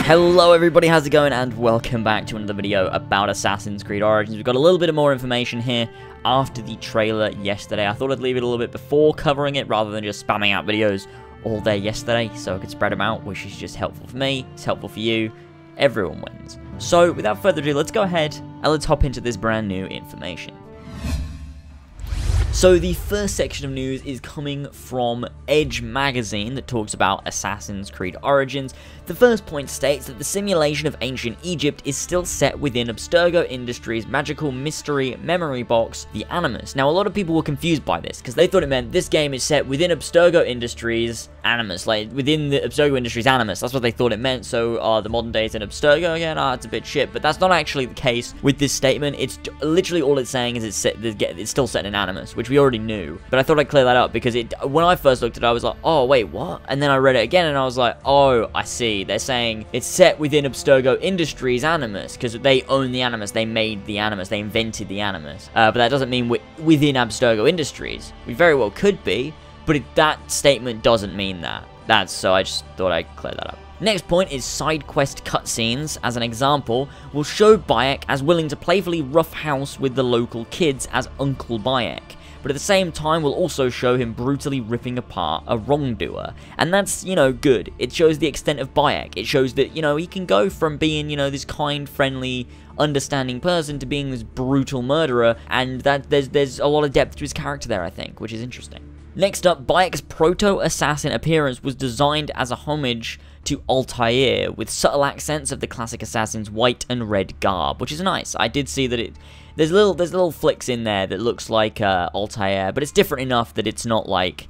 Hello everybody, how's it going, and welcome back to another video about Assassin's Creed Origins. We've got a little bit more information here after the trailer yesterday. I thought I'd leave it a little bit before covering it, rather than just spamming out videos all day yesterday, so I could spread them out, which is just helpful for me, it's helpful for you, everyone wins. So, without further ado, let's go ahead and let's hop into this brand new information. So the first section of news is coming from Edge magazine that talks about Assassin's Creed Origins. The first point states that the simulation of ancient Egypt is still set within Abstergo Industries' magical mystery memory box, the Animus. Now, a lot of people were confused by this, because they thought it meant this game is set within Abstergo Industries' Animus, like within the Abstergo Industries Animus. That's what they thought it meant, so the modern day is in Abstergo again? It's a bit shit, but that's not actually the case with this statement. It's literally all it's saying is it's still set in Animus, which we already knew, but I thought I'd clear that up, because when I first looked at it, I was like, oh wait, what? And then I read it again, and I was like, oh, I see. They're saying it's set within Abstergo Industries Animus, because they own the Animus, they made the Animus, they invented the Animus, but that doesn't mean we're within Abstergo Industries. We very well could be, but that statement doesn't mean that. So I just thought I'd clear that up. Next point is side quest cutscenes. As an example, will show Bayek as willing to playfully roughhouse with the local kids as Uncle Bayek, but at the same time will also show him brutally ripping apart a wrongdoer. And that's, good. It shows the extent of Bayek. It shows that, he can go from being, this kind, friendly, understanding person to being this brutal murderer, and that there's a lot of depth to his character there, I think, which is interesting. Next up, Bayek's proto-assassin appearance was designed as a homage to Altair, with subtle accents of the classic assassin's white and red garb, which is nice. I did see that there's little flicks in there that looks like Altair, but it's different enough that it's not like,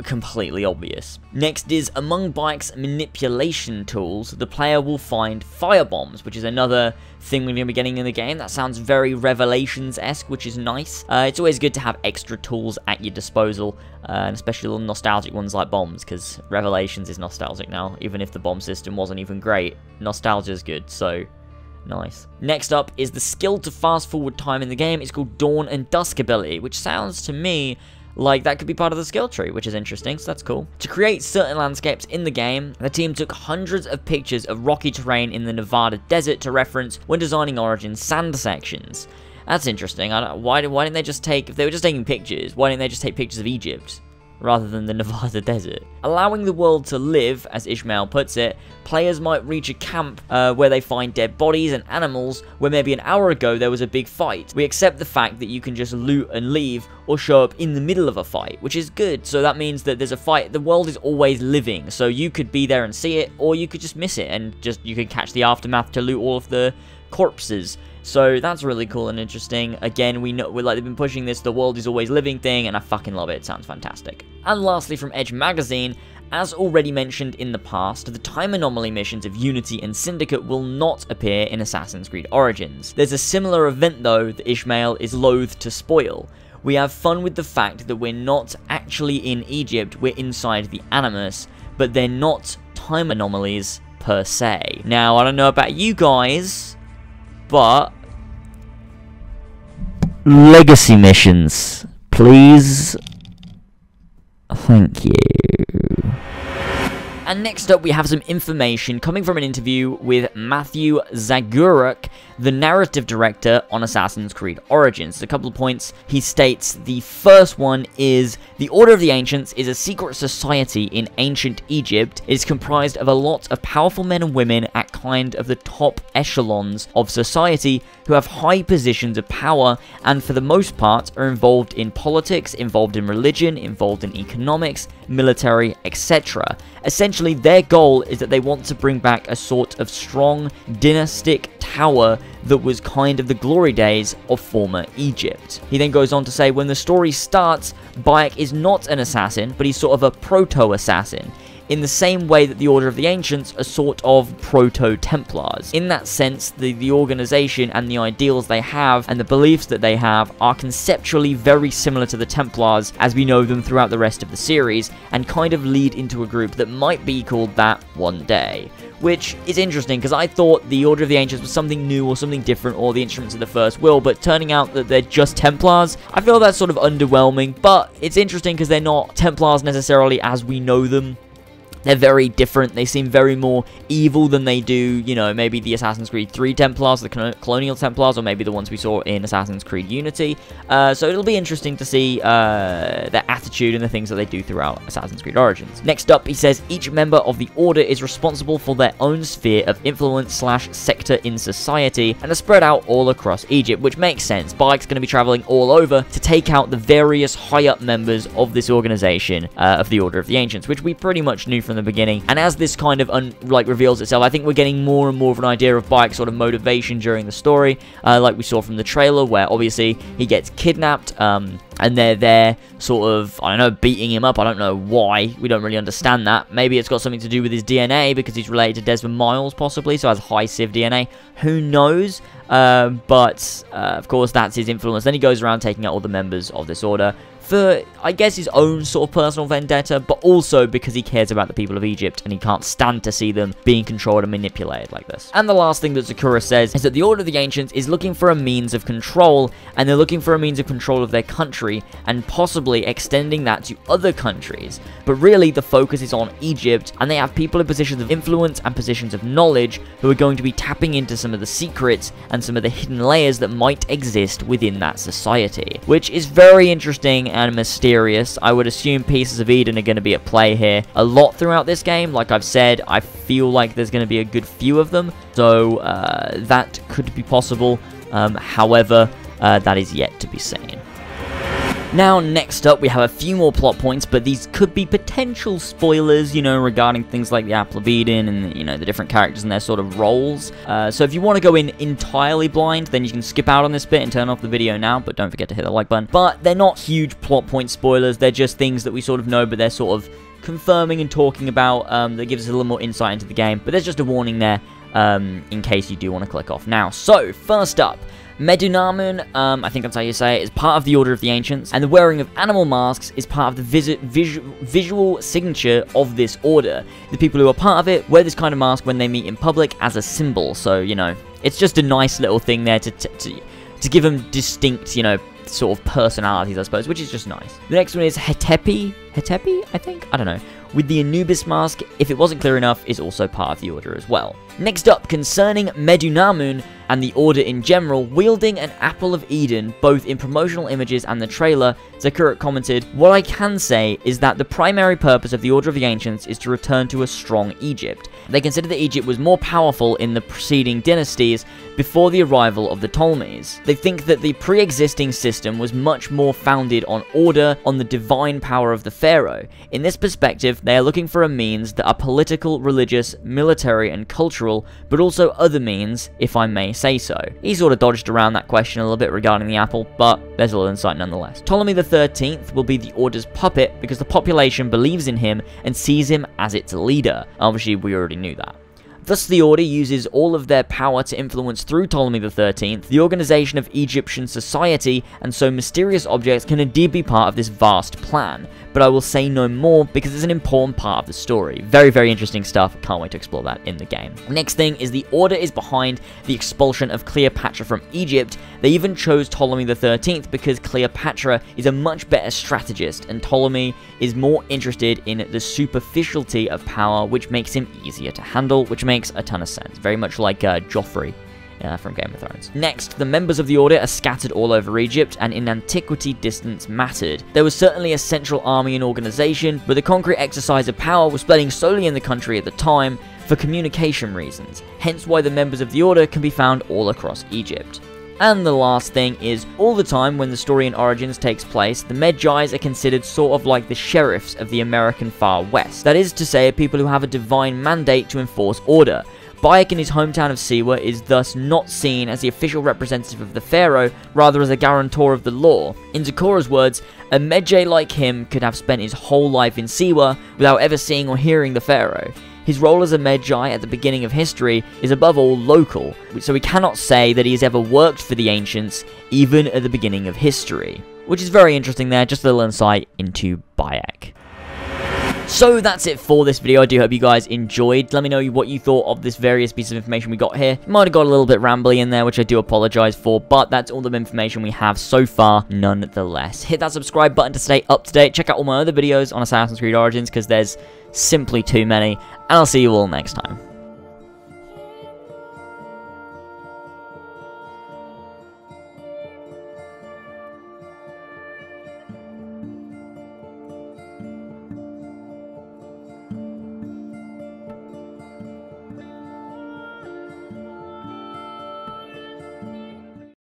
completely obvious. Next is, among Bayek's manipulation tools, the player will find firebombs, which is another thing we're going to be getting in the game. That sounds very Revelations-esque, which is nice. It's always good to have extra tools at your disposal, and especially little nostalgic ones like bombs, because Revelations is nostalgic now, even if the bomb system wasn't even great. Nostalgia is good, so nice. Next up is the skill to fast forward time in the game. It's called Dawn and Dusk ability, which sounds to me like that could be part of the skill tree, which is interesting, so that's cool. To create certain landscapes in the game, the team took hundreds of pictures of rocky terrain in the Nevada desert to reference when designing Origins sand sections. That's interesting. Why didn't they just take, if they were just taking pictures, why didn't they just take pictures of Egypt rather than the Nevada desert? Allowing the world to live, as Ishmael puts it, players might reach a camp where they find dead bodies and animals where maybe an hour ago there was a big fight. We accept the fact that you can just loot and leave, or show up in the middle of a fight, which is good. So that means that there's a fight. The world is always living, so you could be there and see it, or you could just miss it and you could catch the aftermath to loot all of the corpses. So that's really cool and interesting. Again, they've been pushing this the world is always living thing, and I fucking love it. It sounds fantastic. And lastly, from Edge magazine, as already mentioned in the past, the time anomaly missions of Unity and Syndicate will not appear in Assassin's Creed Origins. There's a similar event though that Ishmael is loath to spoil. We have fun with the fact that we're not actually in Egypt, we're inside the Animus, but they're not time anomalies per se. Now, I don't know about you guys, but legacy missions, please. Thank you. And next up, we have some information coming from an interview with Matthew Zagurek, the narrative director on Assassin's Creed Origins. A couple of points he states. The first one is, the Order of the Ancients is a secret society in ancient Egypt. It is comprised of a lot of powerful men and women at kind of the top echelons of society who have high positions of power and for the most part are involved in politics, involved in religion, involved in economics, military, etc. Essentially, their goal is that they want to bring back a sort of strong dynastic tower that was kind of the glory days of former Egypt. He then goes on to say, when the story starts, Bayek is not an assassin, but he's sort of a proto-assassin. in the same way that the Order of the Ancients are sort of proto-Templars. In that sense, the organization and the ideals they have and the beliefs that they have are conceptually very similar to the Templars as we know them throughout the rest of the series, and kind of lead into a group that might be called that one day. Which is interesting, because I thought the Order of the Ancients was something new or something different, or the Instruments of the First Will, but turning out that they're just Templars, I feel that's sort of underwhelming, but it's interesting because they're not Templars necessarily as we know them. They're very different. They seem very more evil than they do, you know, maybe the Assassin's Creed 3 Templars, the Colonial Templars, or maybe the ones we saw in Assassin's Creed Unity. So it'll be interesting to see their attitude and the things that they do throughout Assassin's Creed Origins. Next up, he says, each member of the Order is responsible for their own sphere of influence / sector in society, and are spread out all across Egypt, which makes sense. Bike's going to be traveling all over to take out the various high-up members of this organization, of the Order of the Ancients, which we pretty much knew from the beginning. And as this kind of reveals itself, I think we're getting more and more of an idea of Bike's sort of motivation during the story, like we saw from the trailer, where obviously he gets kidnapped, and they're there sort of, I don't know, beating him up. I don't know why. We don't really understand that. Maybe it's got something to do with his DNA, because he's related to Desmond Miles, possibly, so has high Civ DNA. Who knows? But, of course, that's his influence. Then he goes around taking out all the members of this order for, I guess, his own sort of personal vendetta, but also because he cares about the people of Egypt, and he can't stand to see them being controlled and manipulated like this. And the last thing that Sakura says is that the Order of the Ancients is looking for a means of control, and they're looking for a means of control of their country, and possibly extending that to other countries. But really, the focus is on Egypt, and they have people in positions of influence and positions of knowledge who are going to be tapping into some of the secrets and some of the hidden layers that might exist within that society, which is very interesting and mysterious. I would assume Pieces of Eden are going to be at play here a lot throughout this game. Like I've said, I feel like there's going to be a good few of them, so that could be possible. However, that is yet to be seen. Now, next up, we have a few more plot points, but these could be potential spoilers, you know, regarding things like the Apple of Eden and, you know, the different characters and their sort of roles. So if you want to go in entirely blind, then you can skip out on this bit and turn off the video now, but don't forget to hit the like button. But they're not huge plot point spoilers, they're just things that we sort of know, but they're sort of confirming and talking about, that gives us a little more insight into the game. But there's just a warning there, in case you do want to click off now. So, first up, Medunamun, I think that's how you say it, is part of the Order of the Ancients, and the wearing of animal masks is part of the visual signature of this order. The people who are part of it wear this kind of mask when they meet in public as a symbol, so, you know, it's just a nice little thing there to give them distinct, you know, sort of personalities, I suppose, which is just nice. The next one is Hetepi, I think? I don't know. With the Anubis mask, if it wasn't clear enough, is also part of the Order as well. Next up, concerning Medunamun and the Order in general, wielding an Apple of Eden, both in promotional images and the trailer, Sakura commented, "What I can say is that the primary purpose of the Order of the Ancients is to return to a strong Egypt. They consider that Egypt was more powerful in the preceding dynasties before the arrival of the Ptolemies. They think that the pre-existing system was much more founded on order, on the divine power of the pharaoh. In this perspective, they are looking for a means that are political, religious, military, and cultural, but also other means, if I may say so." He sort of dodged around that question a little bit regarding the apple, but there's a little insight nonetheless. Ptolemy the 13th will be the Order's puppet because the population believes in him and sees him as its leader. Obviously, we already knew that. Thus, the Order uses all of their power to influence through Ptolemy the 13th, the organization of Egyptian society, and so mysterious objects can indeed be part of this vast plan. But I will say no more because it's an important part of the story. Very, very interesting stuff. Can't wait to explore that in the game. Next thing is the Order is behind the expulsion of Cleopatra from Egypt. They even chose Ptolemy the 13th because Cleopatra is a much better strategist, and Ptolemy is more interested in the superficiality of power, which makes him easier to handle, which makes a ton of sense. Very much like Joffrey from Game of Thrones. Next, the members of the Order are scattered all over Egypt, and in antiquity distance mattered. There was certainly a central army and organization, but the concrete exercise of power was spreading solely in the country at the time for communication reasons, hence why the members of the Order can be found all across Egypt. And the last thing is, all the time when the story in Origins takes place, the Medjais are considered sort of like the sheriffs of the American Far West. That is to say, people who have a divine mandate to enforce order. Bayek in his hometown of Siwa is thus not seen as the official representative of the pharaoh, rather as a guarantor of the law. In Zikora's words, a Medjay like him could have spent his whole life in Siwa without ever seeing or hearing the pharaoh. His role as a Medjay at the beginning of history is above all local, so we cannot say that he has ever worked for the ancients, even at the beginning of history. Which is very interesting there, just a little insight into Bayek. So that's it for this video. I do hope you guys enjoyed. Let me know what you thought of this various piece of information we got here. Might have got a little bit rambly in there, which I do apologize for, but that's all the information we have so far, nonetheless. Hit that subscribe button to stay up to date. Check out all my other videos on Assassin's Creed Origins, because there's simply too many, and I'll see you all next time.